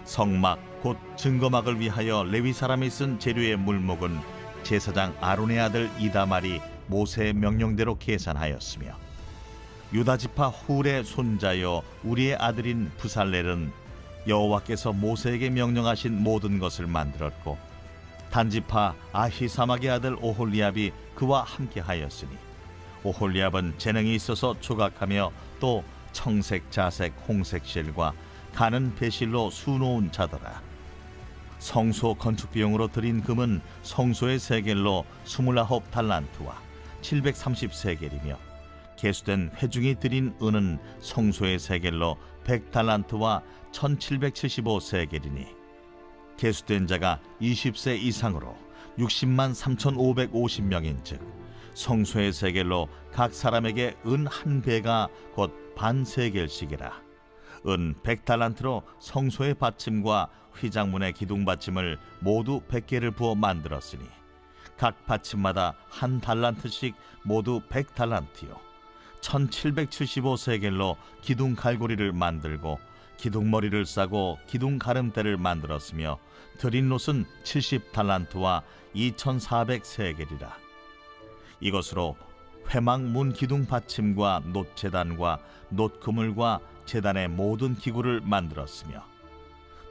성막 곧 증거막을 위하여 레위 사람이 쓴 재료의 물목은 제사장 아론의 아들 이다말이 모세의 명령대로 계산하였으며, 유다지파 훌의 손자여 우리의 아들인 부살렐은 여호와께서 모세에게 명령하신 모든 것을 만들었고, 단지파 아히사막의 아들 오홀리압이 그와 함께 하였으니, 오홀리압은 재능이 있어서 조각하며 또 청색, 자색, 홍색 실과 가는 배실로 수놓은 자더라. 성소 건축 비용으로 들인 금은 성소의 세겔로 29달란트와 730세겔이며, 계수된 회중이 들인 은은 성소의 세겔로 100달란트와 1775세겔이니, 계수된 자가 20세 이상으로 60만 3,550명인 즉 성소의 세겔로 각 사람에게 은 한 배가 곧 반세겔씩이라. 은 100달란트로 성소의 받침과 휘장문의 기둥 받침을 모두 100개를 부어 만들었으니, 각 받침마다 한 달란트씩 모두 100달란트요 1775세겔로 기둥 갈고리를 만들고 기둥머리를 싸고 기둥 가름대를 만들었으며, 드린 롯은 70달란트와 2400세겔이라. 이것으로 회막 문 기둥 받침과 놋 제단과 놋 그물과 제단의 모든 기구를 만들었으며,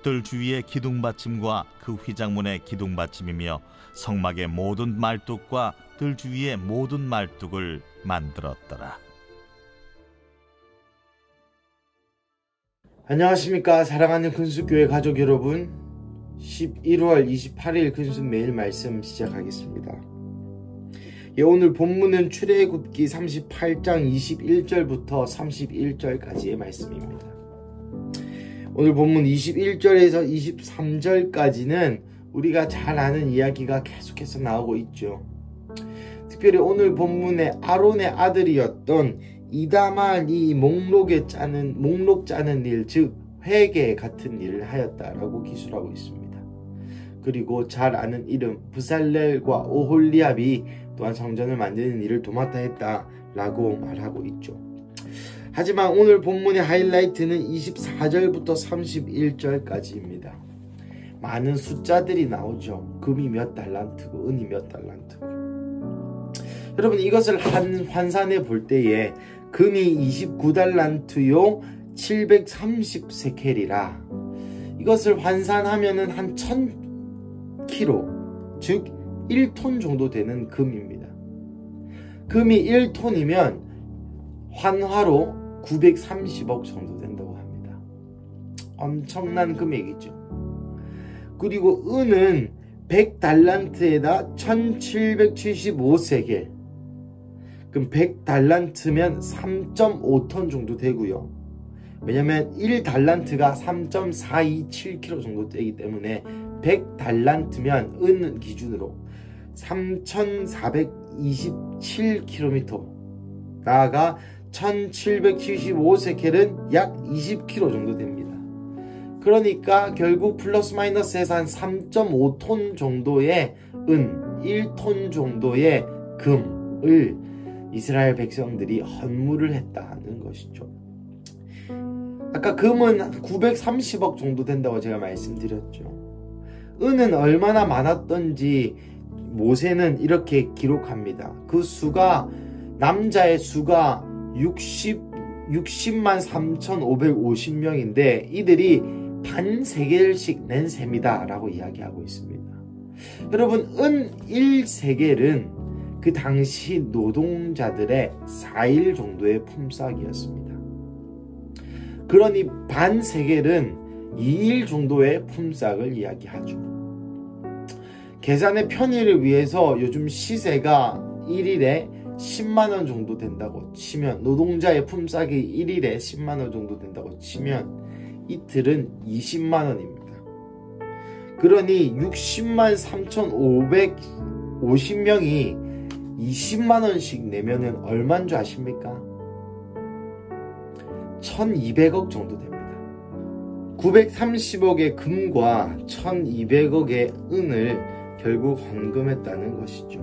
뜰 주위의 기둥 받침과 그 휘장문의 기둥 받침이며 성막의 모든 말뚝과 뜰 주위의 모든 말뚝을 만들었더라. 안녕하십니까, 사랑하는 근수교회 가족 여러분. 11월 28일 근수 매일 말씀 시작하겠습니다. 오늘 본문은 출애굽기 38장 21절부터 31절까지의 말씀입니다. 오늘 본문 21절에서 23절까지는 우리가 잘 아는 이야기가 계속해서 나오고 있죠. 특별히 오늘 본문의 아론의 아들이었던 이다말이 목록 짜는 일, 즉 회계 같은 일을 하였다라고 기술하고 있습니다. 그리고 잘 아는 이름 부살렐과 오홀리압이 또한 성전을 만드는 일을 도맡아 했다라고 말하고 있죠. 하지만 오늘 본문의 하이라이트는 24절부터 31절까지입니다. 많은 숫자들이 나오죠. 금이 몇 달란트고 은이 몇 달란트고. 여러분, 이것을 환산해 볼 때에 금이 29달란트요 730세켈이라 이것을 환산하면은 한 1000kg, 즉 1톤 정도 되는 금입니다. 금이 1톤이면 환화로 930억 정도 된다고 합니다. 엄청난 금액이죠. 그리고 은은 100달란트에다 1775세겔, 그럼 100달란트면 3.5톤 정도 되고요. 왜냐면 1달란트가 3.427kg 정도 되기 때문에 100달란트면 은 기준으로 3427km, 나아가 1775세켈은 약 20kg 정도 됩니다. 그러니까 결국 플러스 마이너스 해서 한 3.5톤 정도의 은, 1톤 정도의 금을 이스라엘 백성들이 헌물을 했다는 것이죠. 아까 금은 930억 정도 된다고 제가 말씀드렸죠. 은은 얼마나 많았던지 모세는 이렇게 기록합니다. 그 수가, 남자의 수가 60만 3,550명인데 이들이 반세겔씩 낸 셈이다 라고 이야기하고 있습니다. 여러분, 은 1세겔은 그 당시 노동자들의 4일 정도의 품삯이었습니다. 그러니 반세겔은 2일 정도의 품삯을 이야기하죠. 계산의 편의를 위해서 요즘 시세가 1일에 10만원 정도 된다고 치면, 노동자의 품삯이 1일에 10만원 정도 된다고 치면 이틀은 20만원입니다. 그러니 60만 3,550명이 20만원씩 내면은 얼마인 줄 아십니까? 1200억 정도 됩니다. 930억의 금과 1200억의 은을 결국 헌금했다는 것이죠.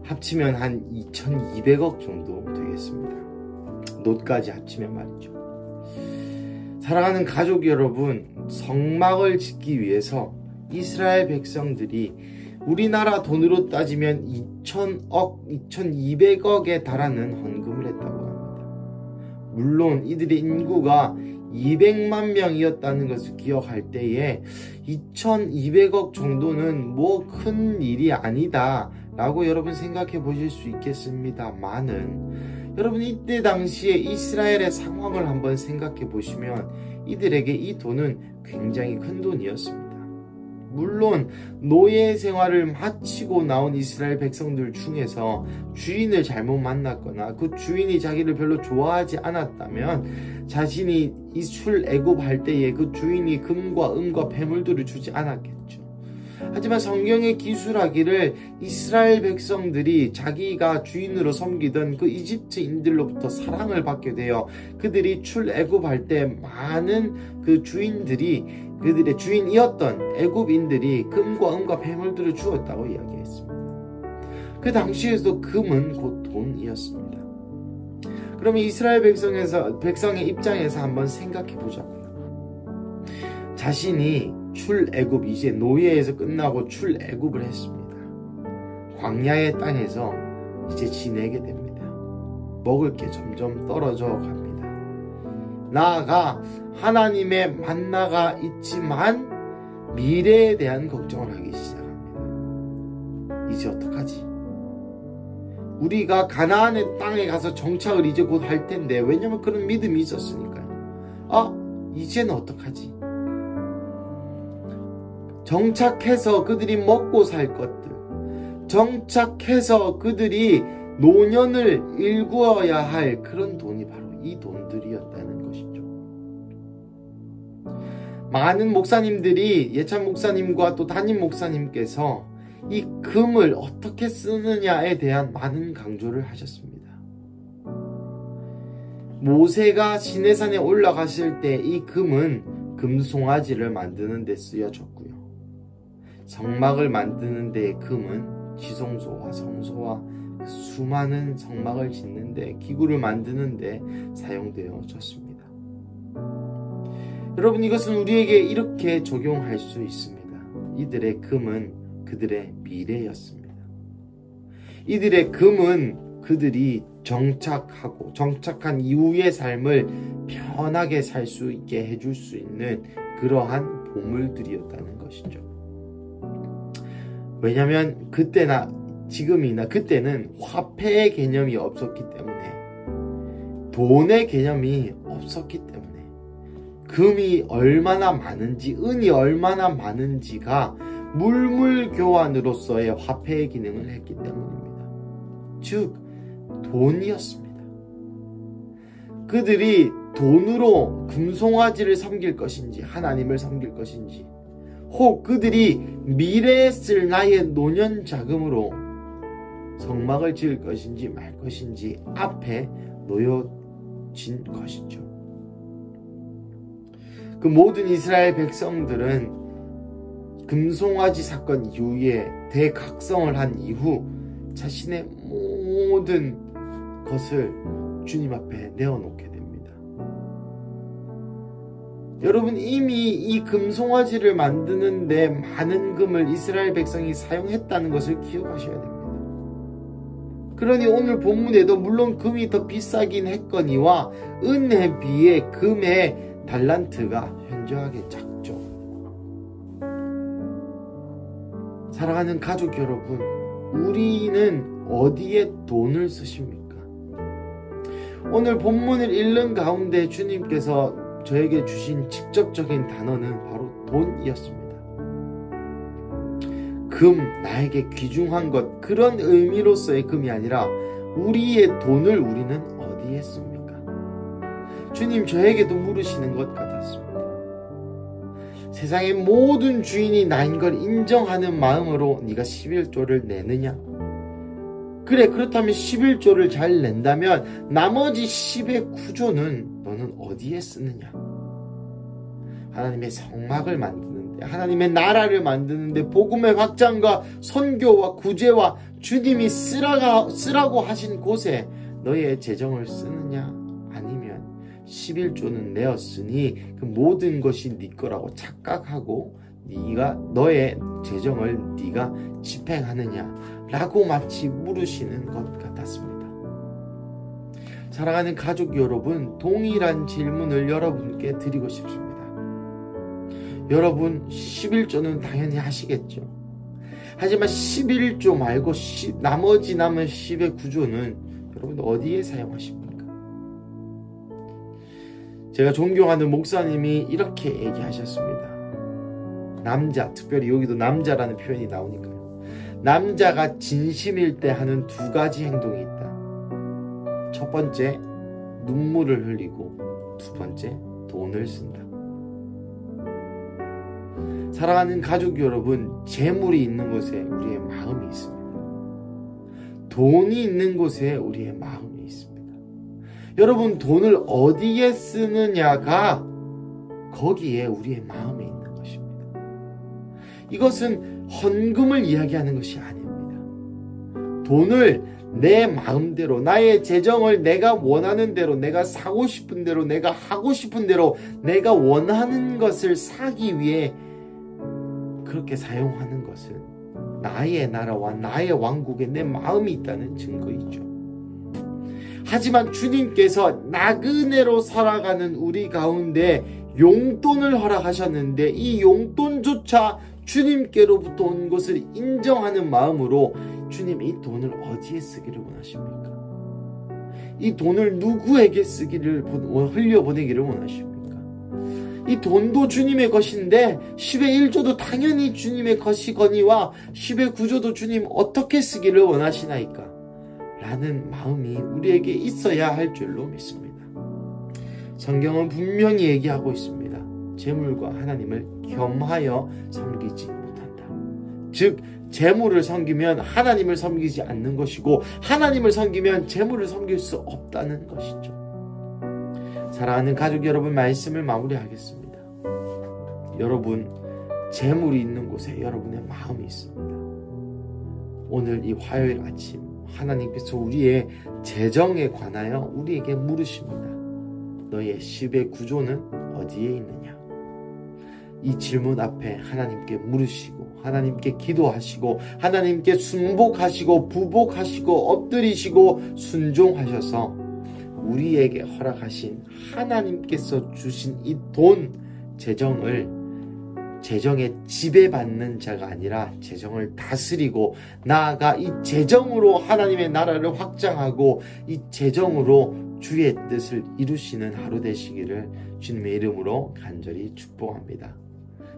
합치면 한 2200억 정도 되겠습니다. 놋까지 합치면 말이죠. 사랑하는 가족 여러분, 성막을 짓기 위해서 이스라엘 백성들이 우리나라 돈으로 따지면 2,000억, 2,200억에 달하는 헌금을 했다고 합니다. 물론 이들의 인구가 200만 명이었다는 것을 기억할 때에 2,200억 정도는 뭐 큰 일이 아니다 라고 여러분 생각해 보실 수 있겠습니다만은, 여러분 이때 당시에 이스라엘의 상황을 한번 생각해 보시면 이들에게 이 돈은 굉장히 큰 돈이었습니다. 물론 노예 생활을 마치고 나온 이스라엘 백성들 중에서 주인을 잘못 만났거나 그 주인이 자기를 별로 좋아하지 않았다면 자신이 이 출애굽할 때에 그 주인이 금과 은과 폐물들을 주지 않았겠죠. 하지만 성경에 기술하기를 이스라엘 백성들이 자기가 주인으로 섬기던 그 이집트인들로부터 사랑을 받게 되어 그들이 출애굽할 때 많은 그 주인들이, 그들의 주인이었던 애굽인들이 금과 은과 폐물들을 주었다고 이야기했습니다. 그 당시에도 금은 곧 돈이었습니다. 그러면 이스라엘 백성의 입장에서 한번 생각해 보자고요. 자신이 출애굽, 이제 노예에서 끝나고 출애굽을 했습니다. 광야의 땅에서 이제 지내게 됩니다. 먹을 게 점점 떨어져 갑니다. 나아가 하나님의 만나가 있지만 미래에 대한 걱정을 하기 시작합니다. 이제 어떡하지? 우리가 가나안의 땅에 가서 정착을 이제 곧 할 텐데, 왜냐면 그런 믿음이 있었으니까요. 이제는 어떡하지? 정착해서 그들이 먹고 살 것들, 정착해서 그들이 노년을 일구어야 할 그런 돈이 바로 이 돈들이었다는 것이죠. 많은 목사님들이, 예찬 목사님과 또 담임 목사님께서 이 금을 어떻게 쓰느냐에 대한 많은 강조를 하셨습니다. 모세가 시내산에 올라갔을 때 이 금은 금송아지를 만드는 데 쓰여졌고요. 성막을 만드는 데 금은 지성소와 성소와 수많은 성막을 짓는 데, 기구를 만드는 데 사용되어졌습니다. 여러분, 이것은 우리에게 이렇게 적용할 수 있습니다. 이들의 금은 그들의 미래였습니다. 이들의 금은 그들이 정착하고 정착한 이후의 삶을 편하게 살 수 있게 해줄 수 있는 그러한 보물들이었다는 것이죠. 왜냐하면 그때나 지금이나 그때는 화폐의 개념이 없었기 때문에, 돈의 개념이 없었기 때문에 금이 얼마나 많은지, 은이 얼마나 많은지가 물물교환으로서의 화폐의 기능을 했기 때문입니다. 즉 돈이었습니다. 그들이 돈으로 금송아지를 섬길 것인지 하나님을 섬길 것인지, 혹 그들이 미래에 쓸 나의 노년 자금으로 성막을 지을 것인지 말 것인지 앞에 놓여진 것이죠. 그 모든 이스라엘 백성들은 금송아지 사건 이후에 대각성을 한 이후 자신의 모든 것을 주님 앞에 내어놓게 됩니다. 여러분, 이미 이 금송아지를 만드는데 많은 금을 이스라엘 백성이 사용했다는 것을 기억하셔야 됩니다. 그러니 오늘 본문에도 물론 금이 더 비싸긴 했거니와 은에 비해 금의 달란트가 현저하게 작죠. 사랑하는 가족 여러분, 우리는 어디에 돈을 쓰십니까? 오늘 본문을 읽는 가운데 주님께서 저에게 주신 직접적인 단어는 바로 돈이었습니다. 금, 나에게 귀중한 것, 그런 의미로서의 금이 아니라 우리의 돈을 우리는 어디에 씁니까? 주님 저에게도 물으시는 것 같았습니다. 세상의 모든 주인이 나인 걸 인정하는 마음으로 네가 11조를 내느냐? 그래, 그렇다면 11조를 잘 낸다면 나머지 10의 9조는 너는 어디에 쓰느냐? 하나님의 성막을 만드는데, 하나님의 나라를 만드는데, 복음의 확장과 선교와 구제와 주님이 쓰라고 하신 곳에 너의 재정을 쓰느냐? 아니면 11조는 내었으니 그 모든 것이 네 거라고 착각하고 너의 재정을 네가 집행하느냐라고 마치 물으시는 것 같았습니다. 사랑하는 가족 여러분, 동일한 질문을 여러분께 드리고 싶습니다. 여러분 11조는 당연히 하시겠죠. 하지만 11조 말고 나머지 남은 10의 9조는 여러분 어디에 사용하십니까? 제가 존경하는 목사님이 이렇게 얘기하셨습니다. 남자, 특별히 여기도 남자라는 표현이 나오니까요. 남자가 진심일 때 하는 두 가지 행동이 있다. 첫 번째, 눈물을 흘리고 두 번째, 돈을 쓴다. 사랑하는 가족 여러분, 재물이 있는 곳에 우리의 마음이 있습니다. 돈이 있는 곳에 우리의 마음이 있습니다. 여러분, 돈을 어디에 쓰느냐가 거기에 우리의 마음이 있는 것입니다. 이것은 헌금을 이야기하는 것이 아닙니다. 돈을 내 마음대로, 나의 재정을 내가 원하는 대로, 내가 사고 싶은 대로, 내가 하고 싶은 대로, 내가 원하는 것을 사기 위해 그렇게 사용하는 것은 나의 나라와 나의 왕국에 내 마음이 있다는 증거이죠. 하지만 주님께서 나그네로 살아가는 우리 가운데 용돈을 허락하셨는데 이 용돈조차 주님께로부터 온 것을 인정하는 마음으로 주님 이 돈을 어디에 쓰기를 원하십니까? 이 돈을 누구에게 흘려보내기를 원하십니까? 이 돈도 주님의 것인데 10의 1조도 당연히 주님의 것이거니와 10의 9조도 주님 어떻게 쓰기를 원하시나이까? 라는 마음이 우리에게 있어야 할 줄로 믿습니다. 성경은 분명히 얘기하고 있습니다. 재물과 하나님을 겸하여 섬기지 못한다. 즉 재물을 섬기면 하나님을 섬기지 않는 것이고 하나님을 섬기면 재물을 섬길 수 없다는 것이죠. 사랑하는 가족 여러분, 말씀을 마무리하겠습니다. 여러분, 재물이 있는 곳에 여러분의 마음이 있습니다. 오늘 이 화요일 아침 하나님께서 우리의 재정에 관하여 우리에게 물으십니다. 너의 10의 9조는 어디에 있느냐? 이 질문 앞에 하나님께 물으시고 하나님께 기도하시고 하나님께 순복하시고 부복하시고 엎드리시고 순종하셔서 우리에게 허락하신 하나님께서 주신 이 돈, 재정에 지배받는 자가 아니라 재정을 다스리고 나아가 이 재정으로 하나님의 나라를 확장하고 이 재정으로 주의 뜻을 이루시는 하루 되시기를 주님의 이름으로 간절히 축복합니다.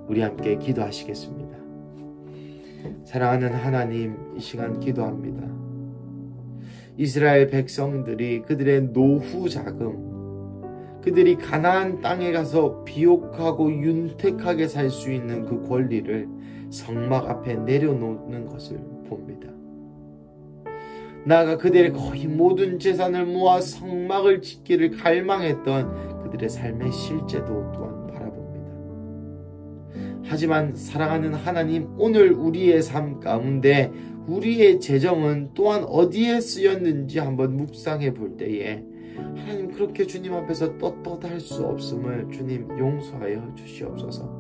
우리 함께 기도하시겠습니다. 사랑하는 하나님, 이 시간 기도합니다. 이스라엘 백성들이 그들의 노후 자금, 그들이 가나안 땅에 가서 비옥하고 윤택하게 살 수 있는 그 권리를 성막 앞에 내려놓는 것을 봅니다. 나아가 그들의 거의 모든 재산을 모아 성막을 짓기를 갈망했던 그들의 삶의 실제도 또한 바라봅니다. 하지만 사랑하는 하나님, 오늘 우리의 삶 가운데 우리의 재정은 또한 어디에 쓰였는지 한번 묵상해 볼 때에 하나님, 그렇게 주님 앞에서 떳떳할 수 없음을 주님 용서하여 주시옵소서.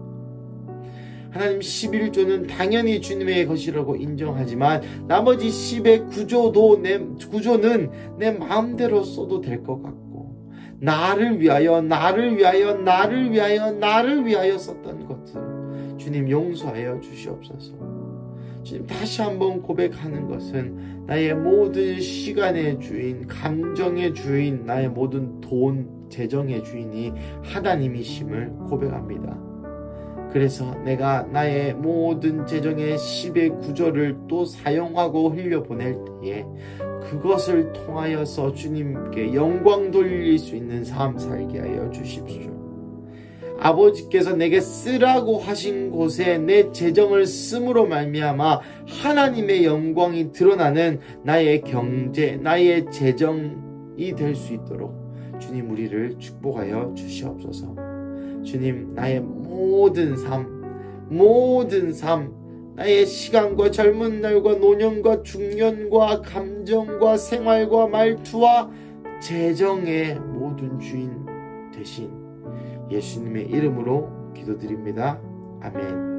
하나님, 11조는 당연히 주님의 것이라고 인정하지만 나머지 10의 9조는 내 마음대로 써도 될 것 같고 나를 위하여 썼던 것을 주님 용서하여 주시옵소서. 주님, 다시 한번 고백하는 것은 나의 모든 시간의 주인, 감정의 주인, 나의 모든 돈, 재정의 주인이 하나님이심을 고백합니다. 그래서 내가 나의 모든 재정의 10의 9조를 또 사용하고 흘려보낼 때에 그것을 통하여서 주님께 영광 돌릴 수 있는 삶 살게 하여 주십시오. 아버지께서 내게 쓰라고 하신 곳에 내 재정을 씀으로 말미암아 하나님의 영광이 드러나는 나의 경제, 나의 재정이 될 수 있도록 주님 우리를 축복하여 주시옵소서. 주님, 나의 모든 삶, 나의 시간과 젊은 날과 노년과 중년과 감정과 생활과 말투와 재정의 모든 주인 되신 예수님의 이름으로 기도드립니다. 아멘.